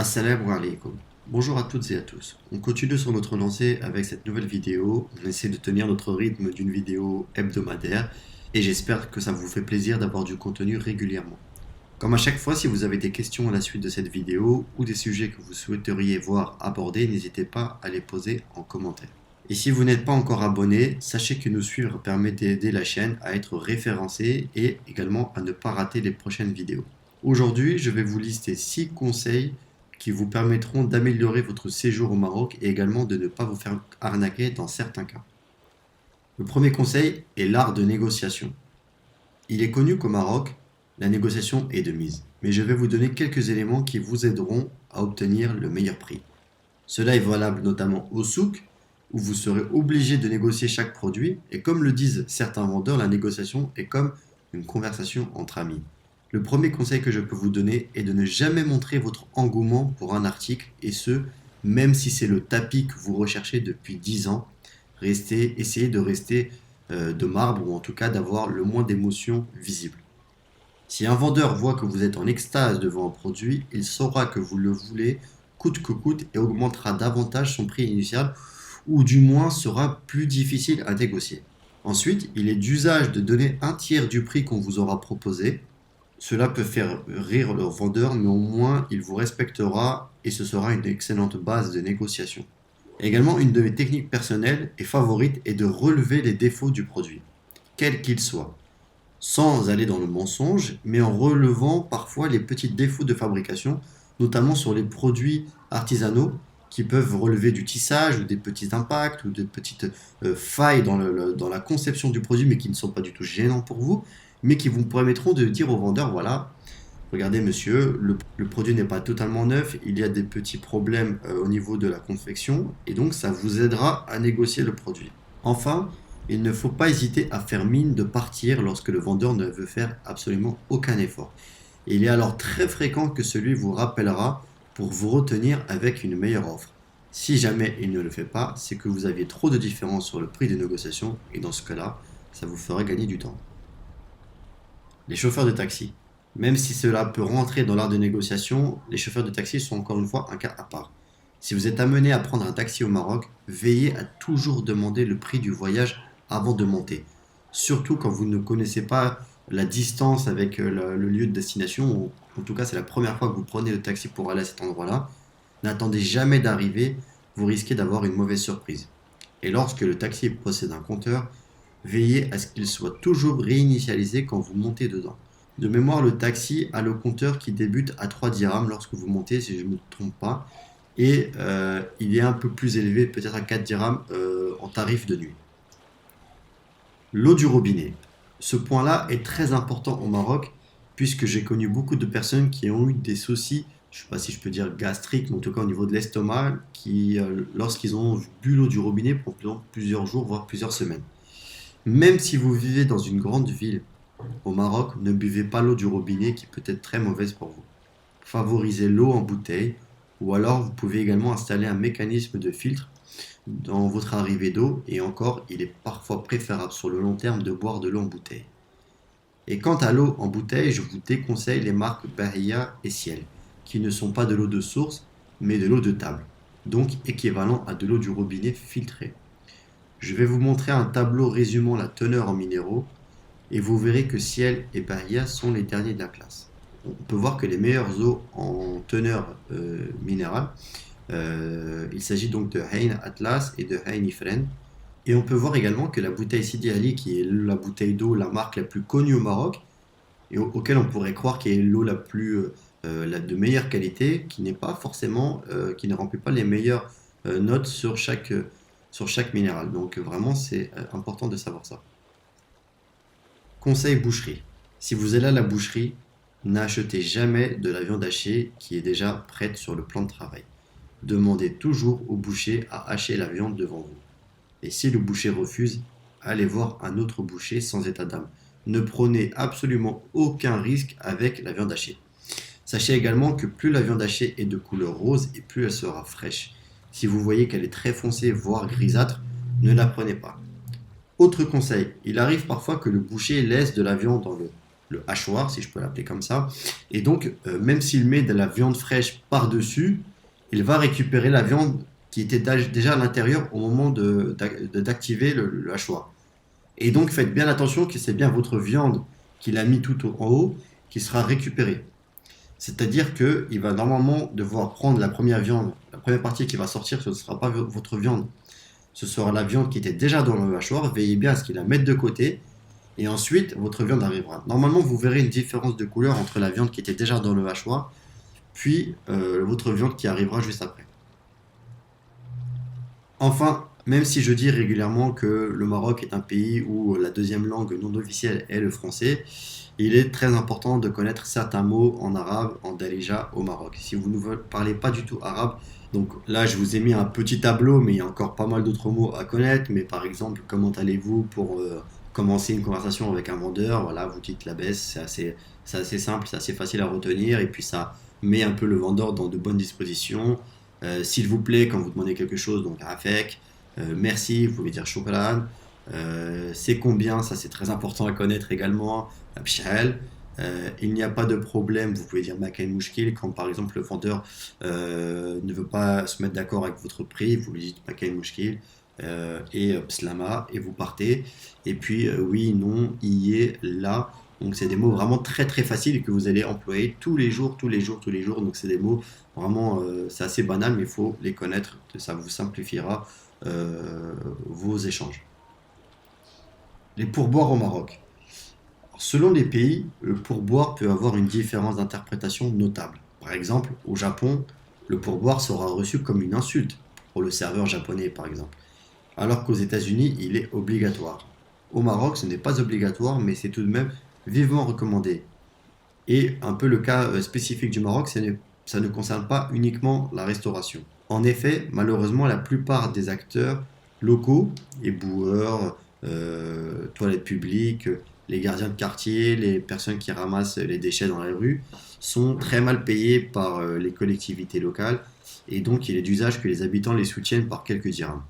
Assalamu alaikum. Bonjour à toutes et à tous. On continue sur notre lancée avec cette nouvelle vidéo. On essaie de tenir notre rythme d'une vidéo hebdomadaire et j'espère que ça vous fait plaisir d'avoir du contenu régulièrement. Comme à chaque fois, si vous avez des questions à la suite de cette vidéo ou des sujets que vous souhaiteriez voir abordés, n'hésitez pas à les poser en commentaire. Et si vous n'êtes pas encore abonné, sachez que nous suivre permet d'aider la chaîne à être référencée et également à ne pas rater les prochaines vidéos. Aujourd'hui, je vais vous lister 6 conseils qui vous permettront d'améliorer votre séjour au Maroc et également de ne pas vous faire arnaquer dans certains cas. Le premier conseil est l'art de négociation. Il est connu qu'au Maroc, la négociation est de mise, mais je vais vous donner quelques éléments qui vous aideront à obtenir le meilleur prix. Cela est valable notamment au souk, où vous serez obligé de négocier chaque produit, et comme le disent certains vendeurs, la négociation est comme une conversation entre amis. Le premier conseil que je peux vous donner est de ne jamais montrer votre engouement pour un article, et ce, même si c'est le tapis que vous recherchez depuis 10 ans. Essayez de rester de marbre, ou en tout cas d'avoir le moins d'émotions visibles. Si un vendeur voit que vous êtes en extase devant un produit, il saura que vous le voulez coûte que coûte et augmentera davantage son prix initial, ou du moins sera plus difficile à négocier. Ensuite, il est d'usage de donner un tiers du prix qu'on vous aura proposé. Cela peut faire rire le vendeur, mais au moins il vous respectera et ce sera une excellente base de négociation. Également, une de mes techniques personnelles et favorites est de relever les défauts du produit, quels qu'ils soient, sans aller dans le mensonge, mais en relevant parfois les petits défauts de fabrication, notamment sur les produits artisanaux qui peuvent relever du tissage ou des petits impacts ou des petites failles dans la conception du produit, mais qui ne sont pas du tout gênants pour vous, mais qui vous permettront de dire au vendeur, voilà, regardez monsieur, le produit n'est pas totalement neuf, il y a des petits problèmes au niveau de la confection, et donc ça vous aidera à négocier le produit. Enfin, il ne faut pas hésiter à faire mine de partir lorsque le vendeur ne veut faire absolument aucun effort. Et il est alors très fréquent que celui vous rappellera pour vous retenir avec une meilleure offre. Si jamais il ne le fait pas, c'est que vous aviez trop de différence sur le prix de négociation, et dans ce cas-là, ça vous fera gagner du temps. Les chauffeurs de taxi. Même si cela peut rentrer dans l'art de négociation, les chauffeurs de taxi sont encore une fois un cas à part. Si vous êtes amené à prendre un taxi au Maroc, veillez à toujours demander le prix du voyage avant de monter. Surtout quand vous ne connaissez pas la distance avec le lieu de destination, ou en tout cas c'est la première fois que vous prenez le taxi pour aller à cet endroit-là. N'attendez jamais d'arriver, vous risquez d'avoir une mauvaise surprise. Et lorsque le taxi possède un compteur, veillez à ce qu'il soit toujours réinitialisé quand vous montez dedans. De mémoire, le taxi a le compteur qui débute à 3 dirhams lorsque vous montez, si je ne me trompe pas, et il est un peu plus élevé, peut-être à 4 dirhams en tarif de nuit. L'eau du robinet. Ce point-là est très important au Maroc, puisque j'ai connu beaucoup de personnes qui ont eu des soucis, je ne sais pas si je peux dire gastriques, mais en tout cas au niveau de l'estomac, qui, lorsqu'ils ont bu l'eau du robinet pendant plusieurs jours, voire plusieurs semaines. Même si vous vivez dans une grande ville au Maroc, ne buvez pas l'eau du robinet qui peut être très mauvaise pour vous. Favorisez l'eau en bouteille ou alors vous pouvez également installer un mécanisme de filtre dans votre arrivée d'eau et encore, il est parfois préférable sur le long terme de boire de l'eau en bouteille. Et quant à l'eau en bouteille, je vous déconseille les marques Bahia et Ciel, qui ne sont pas de l'eau de source, mais de l'eau de table, donc équivalent à de l'eau du robinet filtrée. Je vais vous montrer un tableau résumant la teneur en minéraux et vous verrez que Ciel et Bahia sont les derniers de la classe. On peut voir que les meilleures eaux en teneur minérale, il s'agit donc de Hein Atlas et de Hein Ifren. Et on peut voir également que la bouteille Sidi Ali, qui est la bouteille d'eau, la marque la plus connue au Maroc, et auquel on pourrait croire qu'elle est l'eau la plus de meilleure qualité, qui n'est pas forcément, qui ne remplit pas les meilleures notes sur chaque minéral. Donc vraiment, c'est important de savoir ça. Conseil boucherie. Si vous allez à la boucherie, n'achetez jamais de la viande hachée qui est déjà prête sur le plan de travail. Demandez toujours au boucher à hacher la viande devant vous. Et si le boucher refuse, allez voir un autre boucher sans état d'âme. Ne prenez absolument aucun risque avec la viande hachée. Sachez également que plus la viande hachée est de couleur rose et plus elle sera fraîche. Si vous voyez qu'elle est très foncée, voire grisâtre, ne la prenez pas. Autre conseil, il arrive parfois que le boucher laisse de la viande dans le hachoir, si je peux l'appeler comme ça. Et donc, même s'il met de la viande fraîche par-dessus, il va récupérer la viande qui était déjà à l'intérieur au moment d'activer le hachoir. Et donc, faites bien attention que c'est bien votre viande qu'il a mis tout en haut qui sera récupérée. C'est-à-dire qu'il va normalement devoir prendre la première viande, la première partie qui va sortir, ce ne sera pas votre viande. Ce sera la viande qui était déjà dans le hachoir. Veillez bien à ce qu'il la mette de côté. Et ensuite, votre viande arrivera. Normalement, vous verrez une différence de couleur entre la viande qui était déjà dans le hachoir, puis votre viande qui arrivera juste après. Enfin, même si je dis régulièrement que le Maroc est un pays où la deuxième langue non officielle est le français, il est très important de connaître certains mots en arabe, en Darija au Maroc. Si vous ne parlez pas du tout arabe, donc là je vous ai mis un petit tableau, mais il y a encore pas mal d'autres mots à connaître. Mais par exemple, comment allez-vous pour commencer une conversation avec un vendeur? Voilà, vous dites la baisse, c'est assez simple, c'est assez facile à retenir, et puis ça met un peu le vendeur dans de bonnes dispositions. S'il vous plaît, quand vous demandez quelque chose, donc afek. Merci, vous pouvez dire shukran. C'est combien, ça c'est très important à connaître également. Bchal. Il n'y a pas de problème, vous pouvez dire Makan Mouchkil quand par exemple le vendeur ne veut pas se mettre d'accord avec votre prix, vous lui dites Makan Mouchkil et Pslama et vous partez. Et puis oui, non, y est, là. Donc c'est des mots vraiment très très faciles que vous allez employer tous les jours, tous les jours, tous les jours. Donc c'est des mots vraiment, c'est assez banal, mais il faut les connaître, ça vous simplifiera vos échanges. Les pourboires au Maroc. Selon les pays, le pourboire peut avoir une différence d'interprétation notable. Par exemple, au Japon, le pourboire sera reçu comme une insulte pour le serveur japonais, par exemple, alors qu'aux États-Unis, il est obligatoire. Au Maroc, ce n'est pas obligatoire, mais c'est tout de même vivement recommandé. Et un peu le cas spécifique du Maroc, ça ne concerne pas uniquement la restauration. En effet, malheureusement, la plupart des acteurs locaux, éboueurs, toilettes publiques, les gardiens de quartier, les personnes qui ramassent les déchets dans la rue, sont très mal payés par les collectivités locales, et donc il est d'usage que les habitants les soutiennent par quelques dirhams,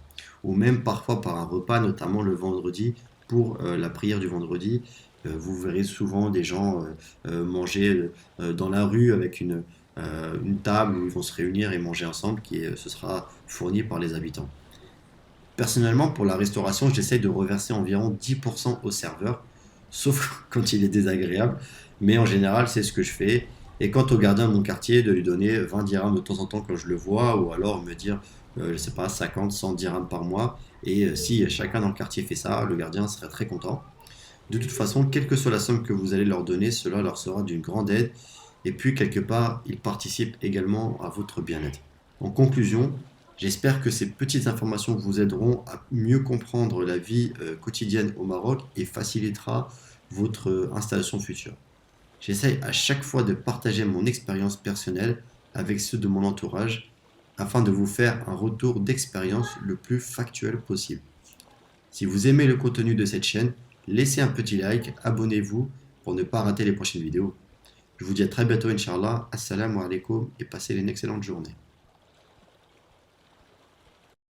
ou même parfois par un repas, notamment le vendredi, pour la prière du vendredi. Vous verrez souvent des gens manger dans la rue avec une table où ils vont se réunir et manger ensemble, ce sera fourni par les habitants. Personnellement, pour la restauration, j'essaie de reverser environ 10% au serveur, sauf quand il est désagréable, mais en général, c'est ce que je fais. Et quant au gardien de mon quartier, de lui donner 20 dirhams de temps en temps quand je le vois, ou alors me dire, je sais pas, 50, 100 dirhams par mois. Et si chacun dans le quartier fait ça, le gardien serait très content. De toute façon, quelle que soit la somme que vous allez leur donner, cela leur sera d'une grande aide. Et puis, quelque part, ils participent également à votre bien-être. En conclusion, j'espère que ces petites informations vous aideront à mieux comprendre la vie quotidienne au Maroc et facilitera votre installation future. J'essaye à chaque fois de partager mon expérience personnelle avec ceux de mon entourage afin de vous faire un retour d'expérience le plus factuel possible. Si vous aimez le contenu de cette chaîne, laissez un petit like, abonnez-vous pour ne pas rater les prochaines vidéos. Je vous dis à très bientôt, Inch'Allah. Assalamu alaikum et passez une excellente journée.